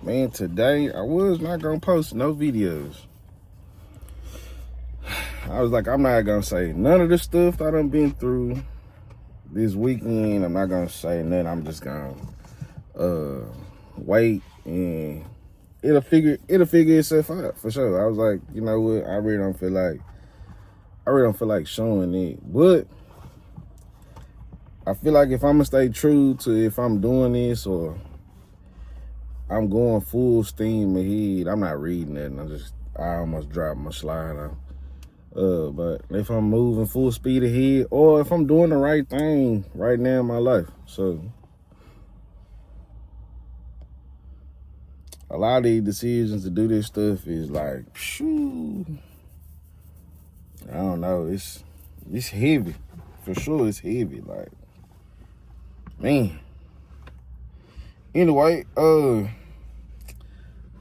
Man, today I was not gonna post no videos. I was like, I'm not gonna say none of the stuff I done been through this weekend. I'm not gonna say nothing. I'm just gonna wait and it'll figure itself out for sure. I was like, you know what? I really don't feel like showing it. But I feel like if I'm gonna stay true to if I'm doing this or I'm going full steam ahead, I'm not reading it. I almost dropped my slide out. But if I'm moving full speed ahead or if I'm doing the right thing right now in my life. So a lot of these decisions to do this stuff is like, shoo, I don't know. It's heavy. For sure it's heavy. Like, man. Anyway,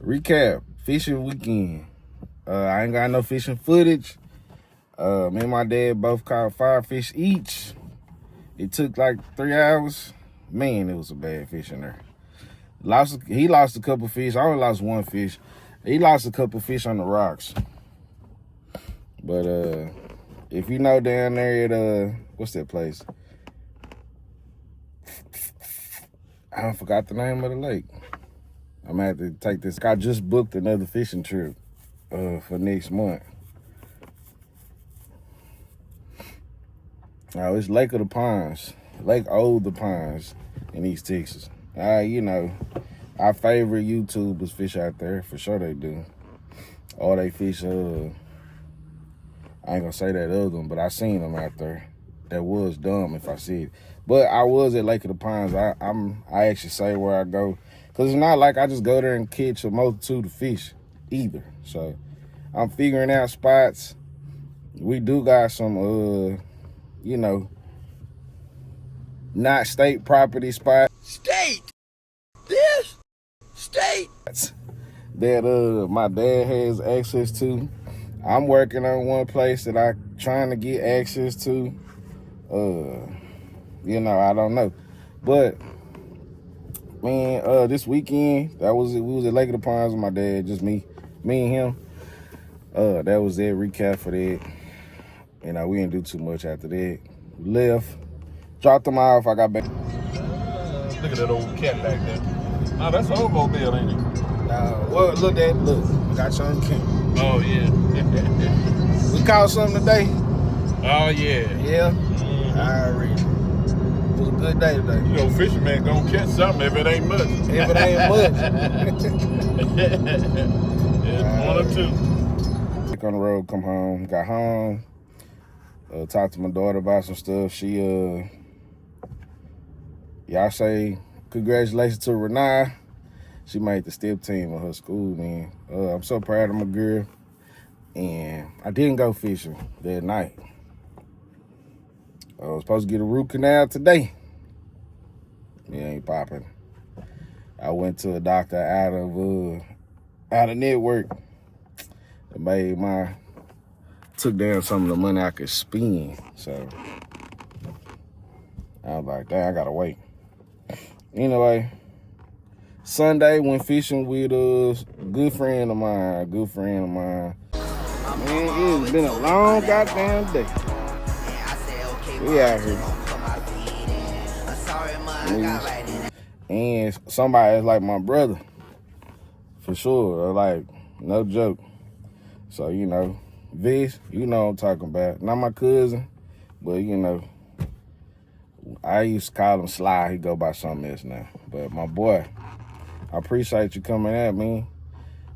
recap. Fishing weekend. I ain't got no fishing footage. Me and my dad both caught 5 fish each. It took like 3 hours. Man, it was a bad fish in there. He lost a couple fish. I only lost 1 fish. He lost a couple fish on the rocks. But if you know down there at what's that place? I forgot the name of the lake. I'm gonna have to take this. I just booked another fishing trip for next month. Now it's Lake of the Pines, Lake Old the Pines in East Texas. You know, our favorite YouTubers fish out there. For sure they do. Or they fish, I ain't gonna say that other one, but I seen them out there. That was dumb if I said it. But I was at Lake of the Pines. I actually say where I go. Because it's not like I just go there and catch a multitude of fish either. So I'm figuring out spots. We do got some, you know, not state property spots. State! This? State! That my dad has access to. I'm working on one place that I'm trying to get access to. You know, I don't know. But man, this weekend, we was at Lake of the Pines with my dad, just me and him. That was that recap for that. You know, we didn't do too much after that. We left, dropped them off, I got back. Look at that old cat back there. Nah, that's an Oldsmobile, ain't it? Well, look, we got you on camera. Oh, yeah. We caught something today. Oh, yeah. Yeah? Mm-hmm. I read it. It was a good day today. You know, fisherman gonna catch something if it ain't much. If it ain't much. It's 1 or 2. Back on the road, come home, got home, talked to my daughter about some stuff. Y'all say congratulations to Renee. She made the step team of her school, man. I'm so proud of my girl. And I didn't go fishing that night. I was supposed to get a root canal today. It ain't popping. I went to a doctor out of network. Took down some of the money I could spend. So I was like, dang, I gotta wait. Anyway, Sunday went fishing with a good friend of mine. Man, it's been a long goddamn day. We out here. And somebody is like my brother. For sure. Like, no joke. So, you know, Vish, you know what I'm talking about. Not my cousin, but, you know, I used to call him Sly. He go by something else now. But my boy, I appreciate you coming at me.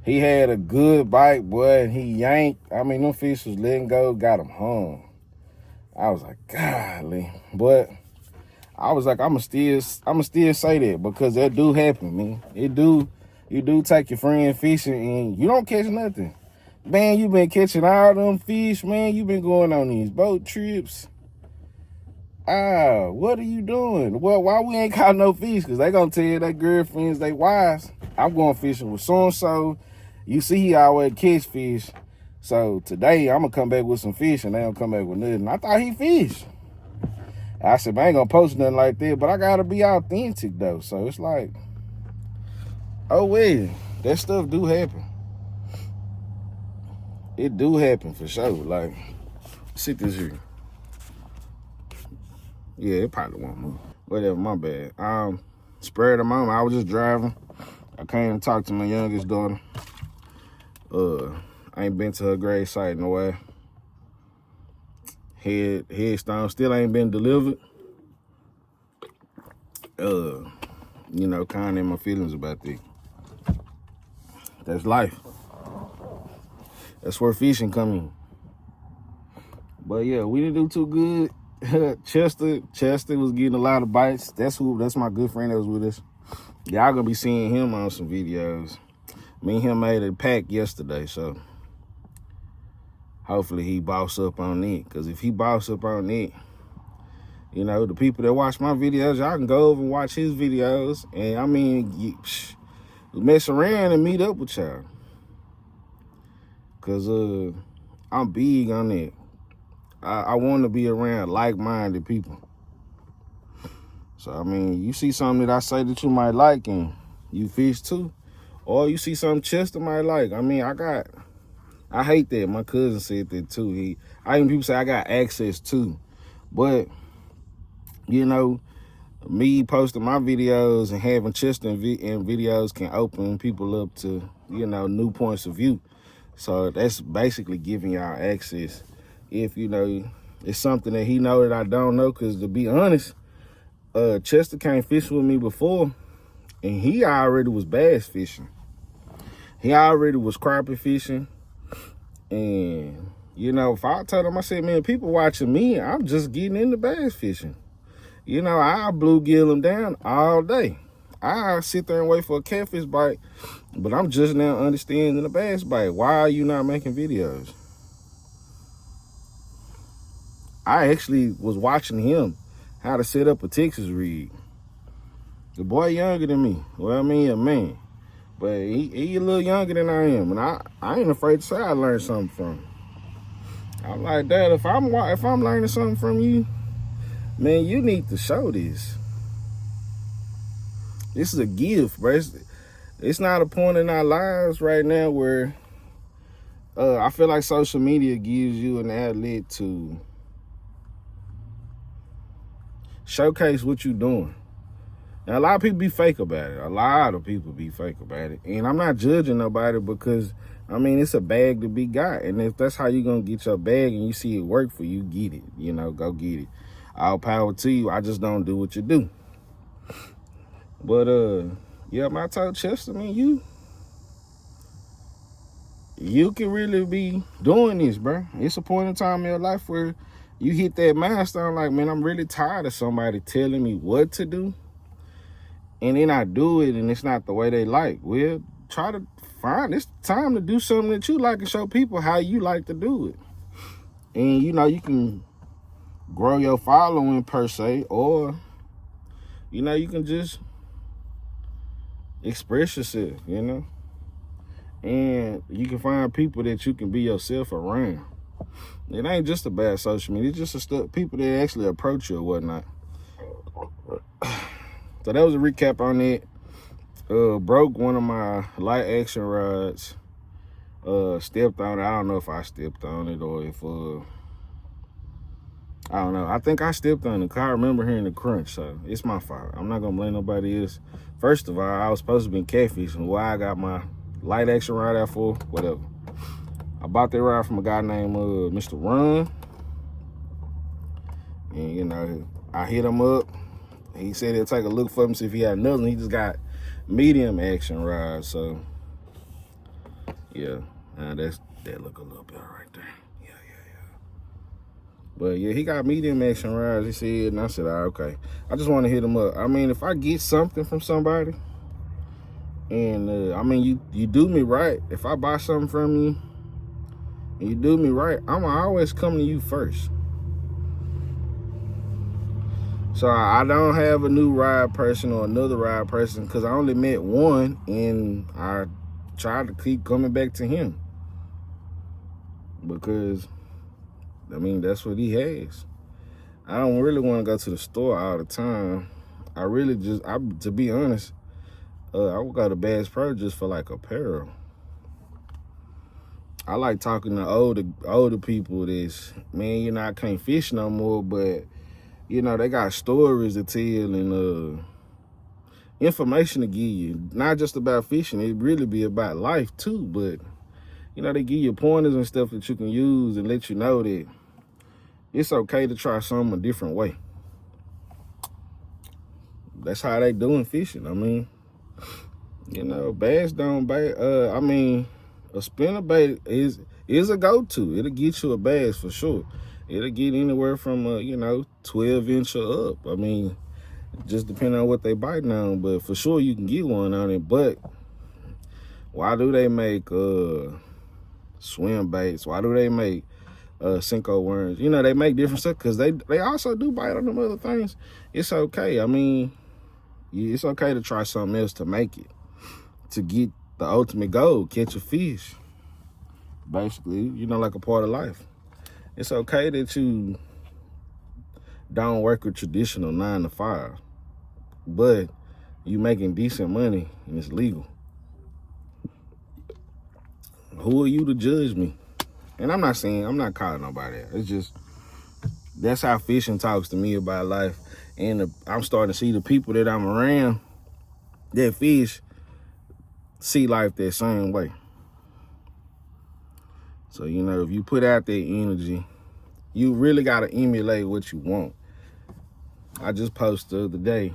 He had a good bite, boy, and he yanked. I mean, them fish was letting go, got him hung. I was like, golly. But I was like, I'ma still say that because that do happen, man. You do take your friend fishing and you don't catch nothing. Man, you been catching all them fish, man. You been going on these boat trips. What are you doing? Well, why we ain't caught no fish? Because they gonna tell you their girlfriends, they wives. I'm going fishing with so-and-so. You see he always catch fish. So today, I'm going to come back with some fish, and they don't come back with nothing. I thought he fished. I said, I ain't going to post nothing like that, but I got to be authentic, though. So it's like, Oh, wait. That stuff do happen. It do happen for sure. Like, sit this here. Yeah, it probably won't move. Whatever, my bad. Spur of the moment, I was just driving. I came to talk to my youngest daughter. I ain't been to her grave site in a while. Headstone still ain't been delivered. You know, kind of in my feelings about that. That's life. That's where fishing come in. But yeah, we didn't do too good. Chester was getting a lot of bites. That's my good friend that was with us. Y'all gonna be seeing him on some videos. Me and him made a pack yesterday, so hopefully he boss up on it. Cause if he boss up on it, you know, the people that watch my videos, y'all can go over and watch his videos. And I mean, mess around and meet up with y'all. Cause I'm big on it. I want to be around like-minded people. So, I mean, you see something that I say that you might like and you fish too. Or you see something Chester might like. I mean, I hate that. My cousin said that too. I even people say I got access too. But, you know, me posting my videos and having Chester in videos can open people up to, you know, new points of view. So that's basically giving y'all access. If, you know, it's something that he know that I don't know, because to be honest, Chester came fishing with me before, and he already was bass fishing. He already was crappie fishing. And, you know, if I told him, I said, man, people watching me, I'm just getting into bass fishing. You know, I bluegill them down all day. I sit there and wait for a catfish bite, but I'm just now understanding the bass bite. Why are you not making videos? I actually was watching him how to set up a Texas rig. The boy younger than me. Well, I mean, a man. But he a little younger than I am. And I ain't afraid to say I learned something from him. I'm like, Dad, if I'm learning something from you, man, you need to show this. This is a gift, bro. It's not a point in our lives right now where I feel like social media gives you an outlet to showcase what you're doing. Now, a lot of people be fake about it. A lot of people be fake about it. And I'm not judging nobody because, I mean, it's a bag to be got. And if that's how you're going to get your bag and you see it work for you, get it. You know, go get it. All power to you. I just don't do what you do. But, yeah, I told Chester, man, you can really be doing this, bro. It's a point in time in your life where you hit that milestone like, man, I'm really tired of somebody telling me what to do. And then I do it and it's not the way they like. Well, try to find, it's time to do something that you like and show people how you like to do it. And, you know, you can grow your following per se, or, you know, you can just express yourself, you know. And you can find people that you can be yourself around. It ain't just about social media. It's just people that actually approach you or whatnot. So that was a recap on it. Broke one of my light action rods. Stepped on it. I don't know if I stepped on it or if I don't know. I think I stepped on it. I remember hearing the crunch, so it's my fault. I'm not gonna blame nobody else. First of all, I was supposed to be catfishing. Why I got my light action rod out for? Whatever. I bought that rod from a guy named Mr. Run. And, you know, I hit him up. He said he'll take a look for him, see if he had another. He just got medium action rods. So, yeah. That look a little better right there. Yeah. But, yeah, he got medium action rods, he said. And I said, okay. I just want to hit him up. I mean, if I get something from somebody, and, I mean, you do me right. If I buy something from you, and you do me right, I'm always come to you first. So I don't have a new ride person or another ride person because I only met one and I tried to keep coming back to him. Because, I mean, that's what he has. I don't really want to go to the store all the time. To be honest, I would go to Bass Pro just for like apparel. I like talking to older people that's, man, you know, I can't fish no more, but, you know, they got stories to tell and information to give you. Not just about fishing, it really be about life too, but, you know, they give you pointers and stuff that you can use and let you know that it's okay to try something a different way. That's how they doing fishing. I mean, you know, bass don't bait. I mean, a spinnerbait is a go-to. It'll get you a bass for sure. It'll get anywhere from you know, 12-inch or up. I mean, just depending on what they biting on, but for sure you can get one on it. But why do they make swim baits? Why do they make Senko worms? You know, they make different stuff because they also do bite on them other things. It's okay. I mean, it's okay to try something else to make it, to get the ultimate goal, catch a fish. Basically, you know, like a part of life. It's okay that you don't work a traditional 9 to 5, but you making decent money and it's legal. Who are you to judge me? And I'm not calling nobody out. It's just, that's how fishing talks to me about life. And I'm starting to see the people that I'm around that fish see life that same way. So, you know, if you put out that energy, you really got to emulate what you want. I just posted the other day,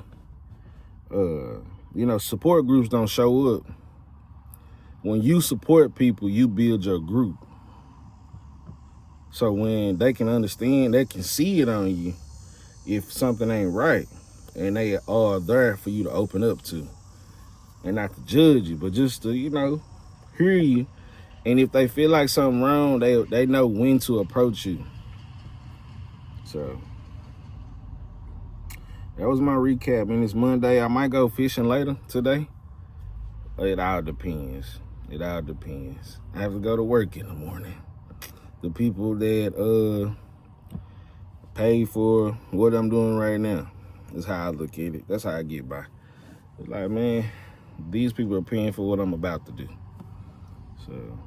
you know, support groups don't show up. When you support people, you build your group. So when they can understand, they can see it on you if something ain't right, and they are there for you to open up to. And not to judge you, but just to, you know, hear you. And if they feel like something wrong, they know when to approach you. So that was my recap. And it's Monday. I might go fishing later today. It all depends. It all depends. I have to go to work in the morning. The people that pay for what I'm doing right now is how I look at it. That's how I get by. It's like, man, these people are paying for what I'm about to do. So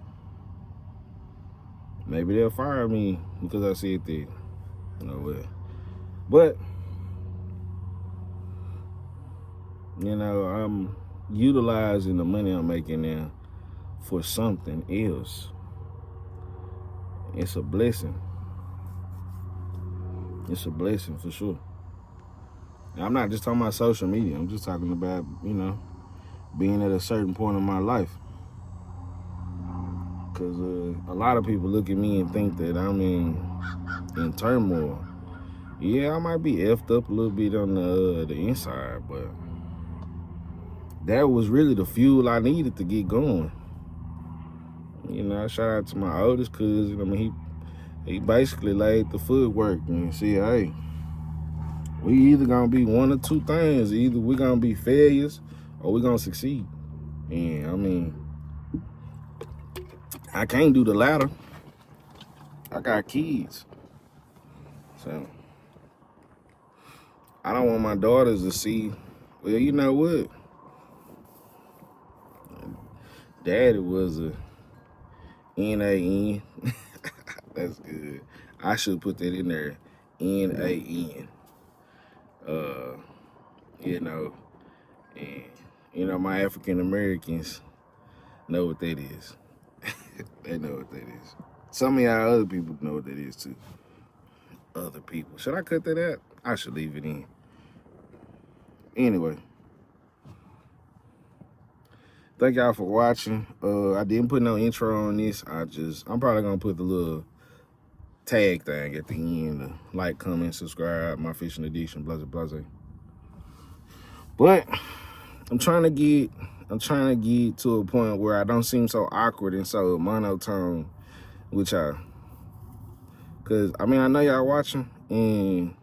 maybe they'll fire me because I said that. You know what? But, you know, I'm utilizing the money I'm making now for something else. It's a blessing. It's a blessing for sure. And I'm not just talking about social media. I'm just talking about, you know, being at a certain point in my life. Because a lot of people look at me and think that I'm in turmoil. Yeah, I might be effed up a little bit on the inside, but that was really the fuel I needed to get going. You know, I shout out to my oldest cousin. I mean, he basically laid the footwork and said, hey, we either gonna be one or two things. Either we gonna be failures or we gonna succeed. And I mean, I can't do the latter. I got kids. So I don't want my daughters to see, well, you know what? Daddy was a N-A-N. That's good. I should put that in there. N-A-N. You know, and, you know, my African Americans know what that is. They know what that is. Some of y'all other people know what that is too. Other people. Should I cut that out? I should leave it in. Anyway. Thank y'all for watching. I didn't put no intro on this. I'm probably gonna put the little tag thing at the end. Like, comment, subscribe, My Fishing Addiction, blah, blah, blah. But I'm trying to get to a point where I don't seem so awkward and so monotone with y'all. Cause I mean, I know y'all watching and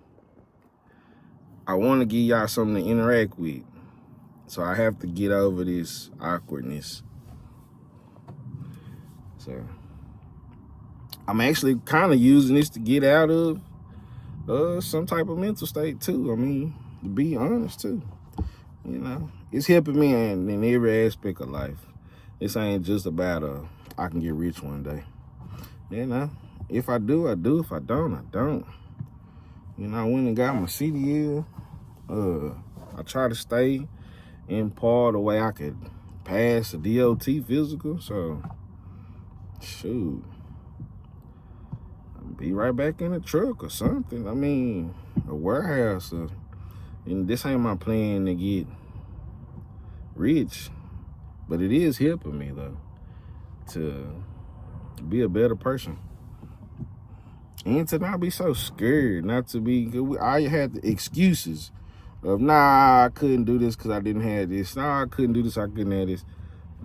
I want to give y'all something to interact with. So I have to get over this awkwardness. So I'm actually kind of using this to get out of some type of mental state too. I mean, to be honest too. you know, it's helping me in every aspect of life. This ain't just about I can get rich one day. You know, if I do, I do. If I don't, I don't. You know, I went and got my CDL. I try to stay in par the way I could pass a DOT physical. So, shoot, I'll be right back in the truck or something. I mean, a warehouse. And this ain't my plan to get rich, but it is helping me though to be a better person and to not be so scared, not to be. I had the excuses of I couldn't do this because I didn't have this. I couldn't do this. I couldn't have this.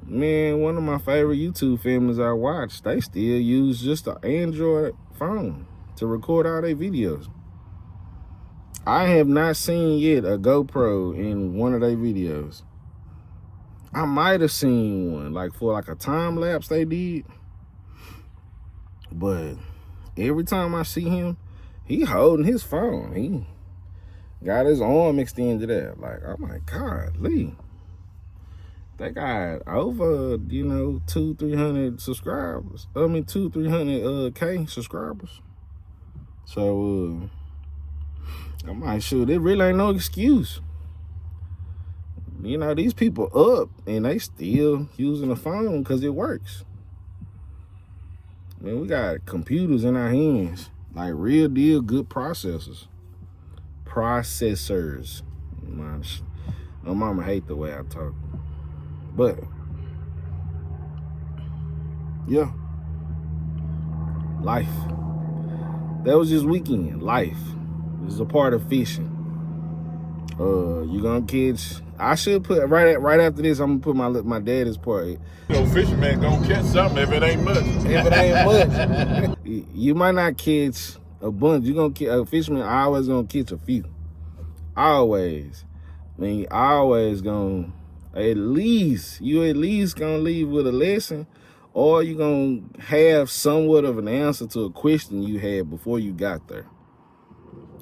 Man, one of my favorite YouTube families I watch, they still use just an Android phone to record all their videos. I have not seen yet a GoPro in one of their videos. I might have seen one, like for like a time lapse they did. But every time I see him, he holding his phone. He got his arm extended out. Like, oh my God, Lee. They got over, 200-300 subscribers. 200-300 subscribers. So I'm like, shoot, it really ain't no excuse. These people up and they still using the phone because it works. Man, we got computers in our hands, like real deal good processors. My mama hate the way I talk. But, yeah. Life. That was this weekend. Life. This is a part of fishing. You gonna catch. I should put right after this. I'm gonna put my daddy's part. Fisherman gonna catch something if it ain't much. If it ain't much, you might not catch a bunch. You gonna catch a fisherman. Always gonna catch a few. Always. I mean, always gonna at least gonna leave with a lesson, or you gonna have somewhat of an answer to a question you had before you got there.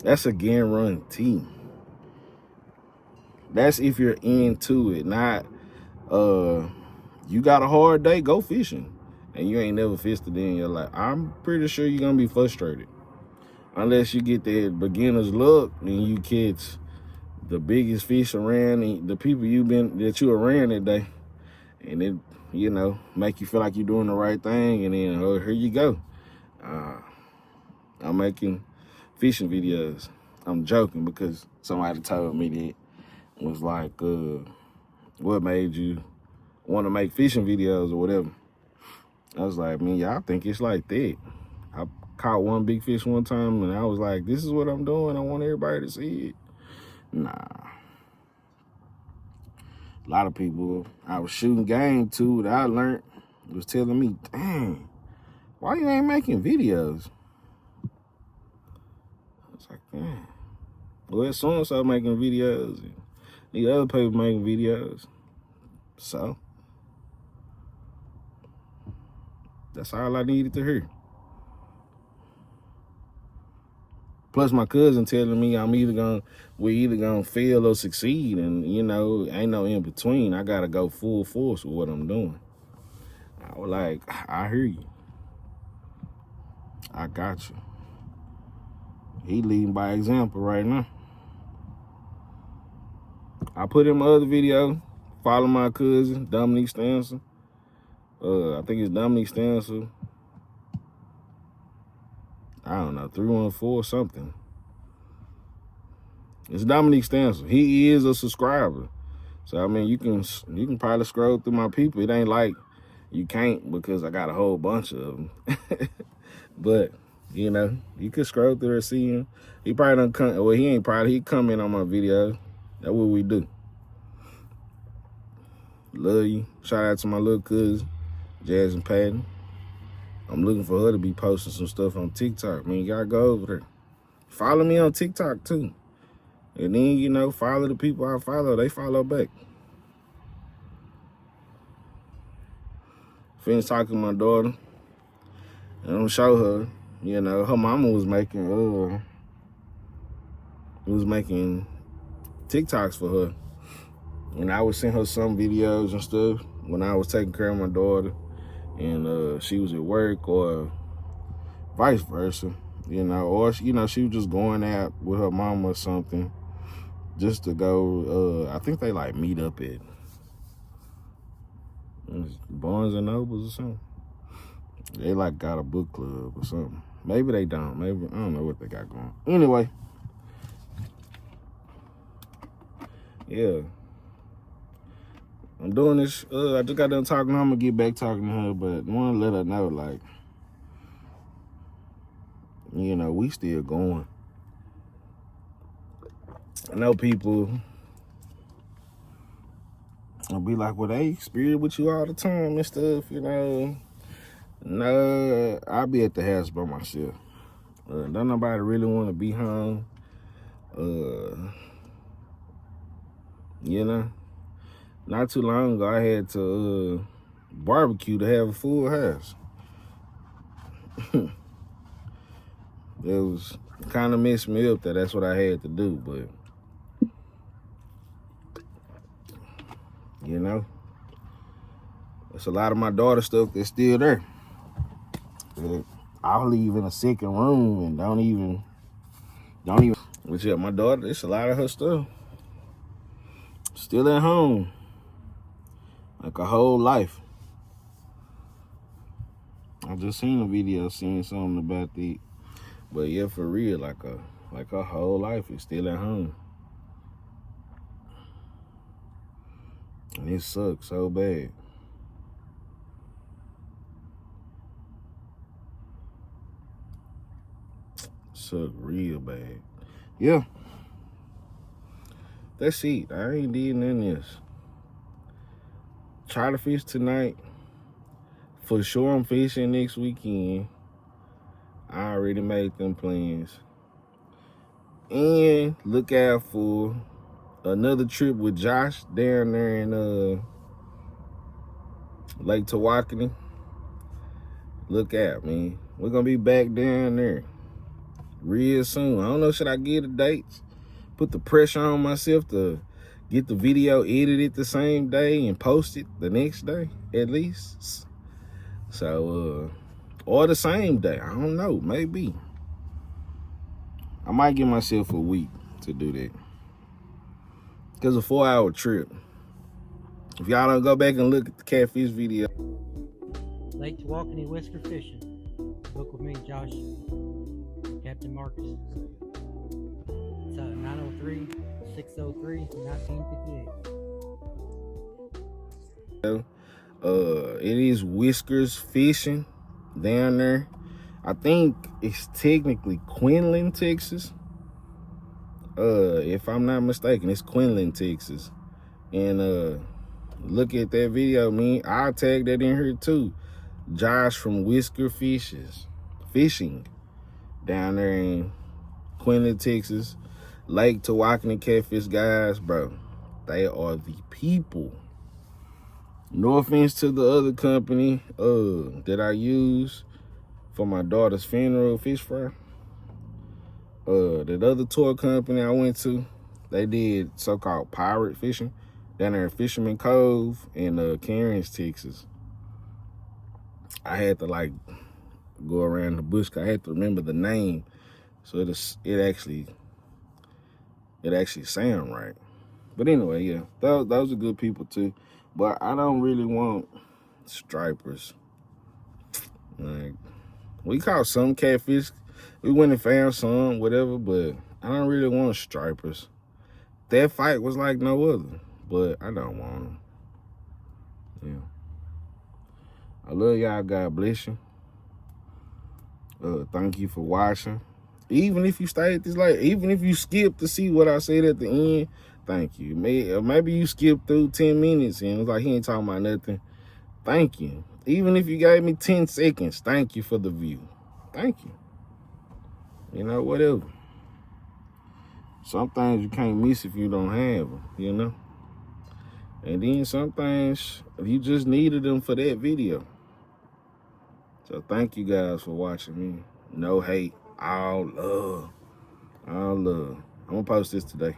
That's a guarantee. That's if you're into it, not you got a hard day, go fishing. And you ain't never fished a day in your life. I'm pretty sure you're gonna be frustrated. Unless you get that beginner's luck and you catch the biggest fish around and the people that you around that day. And it, make you feel like you're doing the right thing, and then here you go. I'm making fishing videos. I'm joking because somebody told me that. Was like, what made you want to make fishing videos or whatever? I was like, I think it's like that. I caught one big fish one time and I was like, this is what I'm doing. I want everybody to see it. Nah. A lot of people I was shooting game to that I learned was telling me, dang, why you ain't making videos? I was like, dang. Well, so-and-so making videos. And the other people making videos. So, that's all I needed to hear. Plus, my cousin telling me we're either gonna fail or succeed, and ain't no in between. I gotta go full force with what I'm doing. I was like, I hear you. I got you. He leading by example right now. I put in my other video, follow my cousin, Dominique Stanson. I think it's Dominique Stanson. I don't know, 314 something. It's Dominique Stanson. He is a subscriber. So, you can probably scroll through my people. It ain't like you can't because I got a whole bunch of them. But, you can scroll through and see him. He probably don't come, well, he comment on my video. That's what we do. Love you. Shout out to my little cousin, Jasmine Patton. I'm looking for her to be posting some stuff on TikTok. You gotta go over there. Follow me on TikTok too. And then, follow the people I follow. They follow back. Finished talking to my daughter. And I'm gonna show her, her mama was making TikToks for her. And I would send her some videos and stuff when I was taking care of my daughter and she was at work, or vice versa, you know, or, you know, she was just going out with her mom or something just to go, I think they like meet up at Barnes and Nobles or something. They like got a book club or something. Maybe they don't. Maybe, I don't know what they got going. Anyway, yeah. I'm doing this. I just got done talking to her. I'm going to get back talking to her, but I want to let her know, like, you know, we still going. I know people will be like, well, they spirit with you all the time and stuff, you know. No, I'll be at the house by myself. Don't nobody really want to be home. You know, not too long ago, I had to barbecue to have a full house. It was kind of messed me up that that's what I had to do, but you know, there's a lot of my daughter stuff that's still there. But I'll leave in a second room and don't even. Which, yeah, my daughter, it's a lot of her stuff still at home, like a whole life. I just seen a video saying something about the, but yeah, for real, like her whole life is still at home, and it sucks so bad. Suck real bad. Yeah. That's it. I ain't did none of this. Try to fish tonight. For sure I'm fishing next weekend. I already made them plans. And look out for another trip with Josh down there in Lake Tawakoni. Look out, man. We're gonna be back down there real soon. I don't know, should I give the dates? Put the pressure on myself to get the video edited the same day and post it the next day, at least. So, or the same day. I don't know, maybe. I might give myself a week to do that. Because a 4-hour trip. If y'all don't go back and look at the catfish video. Lake Tawakoni Whisker Fishing. Book with me, Josh. Captain Marcus. It's 903-603-1958. It is Whiskers Fishing down there. I think it's technically Quinlan, Texas. If I'm not mistaken, it's Quinlan, Texas. And look at that video, man. I'll tag that in here too. Josh from Whisker Fishing down there in Quinlan, Texas. Lake Tawakoni catfish guys, bro. They are the people. No offense to the other company that I use for my daughter's funeral fish fry. That other tour company I went to, they did so-called pirate fishing down there in Fisherman Cove in Cairns, Texas. I had to like go around the bush. I had to remember the name, so it actually sound right. But anyway, yeah, those are good people too. But I don't really want stripers. Like, we caught some catfish. We went and found some, whatever, but I don't really want stripers. That fight was like no other, but I don't want them. Yeah. I love y'all. God bless you. Thank you for watching. Even if you stayed this late, even if you skipped to see what I said at the end, thank you. Maybe you skipped through 10 minutes and it's like he ain't talking about nothing. Thank you. Even if you gave me 10 seconds, thank you for the view. Thank you. You know, whatever. Some things you can't miss if you don't have them, you know? And then some things, you just needed them for that video. So thank you guys for watching me. No hate, all love. All love. I'm gonna post this today.